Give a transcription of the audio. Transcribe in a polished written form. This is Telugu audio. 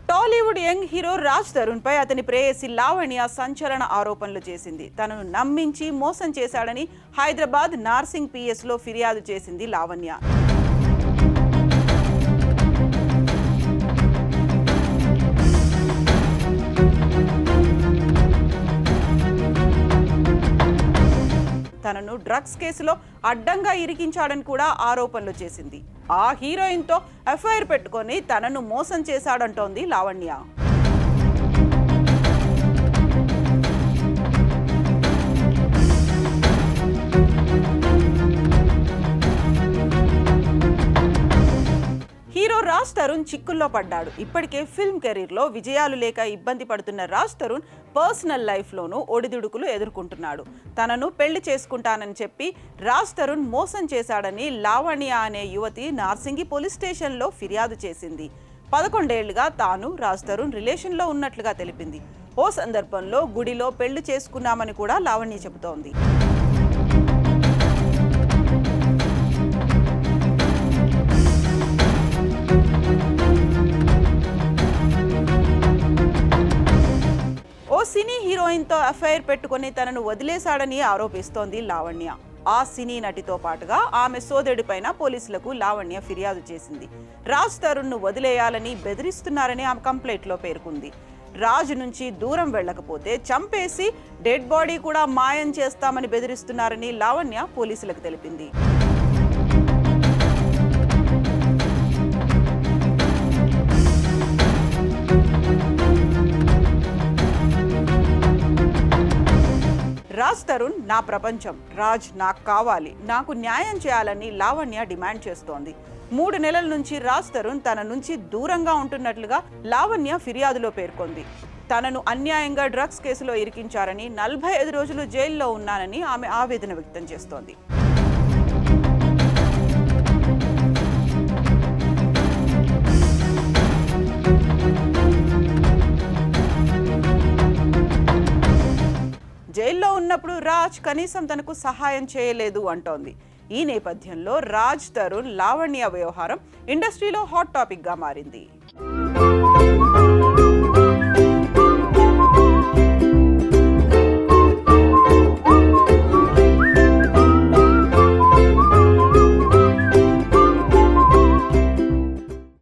టాలీవుడ్ యంగ్ హీరో రాజ్ తరుణ్ పై అతని ప్రేయసి లావణ్య సంచలన ఆరోపణలు చేసింది. తనను నమ్మించి మోసం చేశాడని హైదరాబాద్ నార్సింగ్ పిఎస్ లో ఫిర్యాదు చేసింది లావణ్య. తనను డ్రగ్స్ కేసులో అడ్డంగా ఇరికించాడని కూడా ఆరోపణలు చేసింది. ఆ హీరోయిన్తో ఎఫ్ఐఆర్ పెట్టుకొని తనను మోసం చేశాడంటోంది లావణ్య. హీరో రాజ్ తరుణ్ చిక్కుల్లో పడ్డాడు. ఇప్పటికే ఫిల్మ్ కెరీర్లో విజయాలు లేక ఇబ్బంది పడుతున్న రాజ్ తరుణ్ పర్సనల్ లైఫ్లోనూ ఒడిదుడుకులు ఎదుర్కొంటున్నాడు. తనను పెళ్లి చేసుకుంటానని చెప్పి రాజ్ తరుణ్ మోసం చేశాడని లావణ్య అనే యువతి నార్సింగి పోలీస్ స్టేషన్లో ఫిర్యాదు చేసింది. 11 ఏళ్లుగా తాను రాజ్ తరుణ్ రిలేషన్లో ఉన్నట్లుగా తెలిపింది. ఓ సందర్భంలో గుడిలో పెళ్లి చేసుకున్నామని కూడా లావణ్య చెబుతోంది. సినీ హీరోయిన్తో ఎఫ్ఐఆర్ పెట్టుకుని తనను వదిలేశాడని ఆరోపిస్తోంది లావణ్య. ఆ సినీ నటితో పాటుగా ఆమె సోదరుడిపైన పోలీసులకు లావణ్య ఫిర్యాదు చేసింది. రాజ్ తరుణ్ను వదిలేయాలని బెదిరిస్తున్నారని ఆమె కంప్లైంట్లో పేర్కొంది. రాజ్ నుంచి దూరం వెళ్ళకపోతే చంపేసి డెడ్ బాడీ కూడా మాయం చేస్తామని బెదిరిస్తున్నారని లావణ్య పోలీసులకు తెలిపింది. రాజ్ తరుణ్ నా ప్రపంచం, రాజ్ నాకు కావాలి, నాకు న్యాయం చేయాలని లావణ్య డిమాండ్ చేస్తోంది. 3 నెలల నుంచి రాజ్ తరుణ్ తన నుంచి దూరంగా ఉంటున్నట్లుగా లావణ్య ఫిర్యాదులో పేర్కొంది. తనను అన్యాయంగా డ్రగ్స్ కేసులో ఇరికించారని, 45 రోజులు జైల్లో ఉన్నానని ఆమె ఆవేదన వ్యక్తం చేస్తోంది. జైల్లో ఉన్నప్పుడు రాజ్ కనీసం తనకు సహాయం చేయలేదు అంటోంది. ఈ నేపథ్యంలో రాజ్ తరుణ్ లావణ్య వ్యవహారం ఇండస్ట్రీలో హాట్ టాపిక్గా మారింది.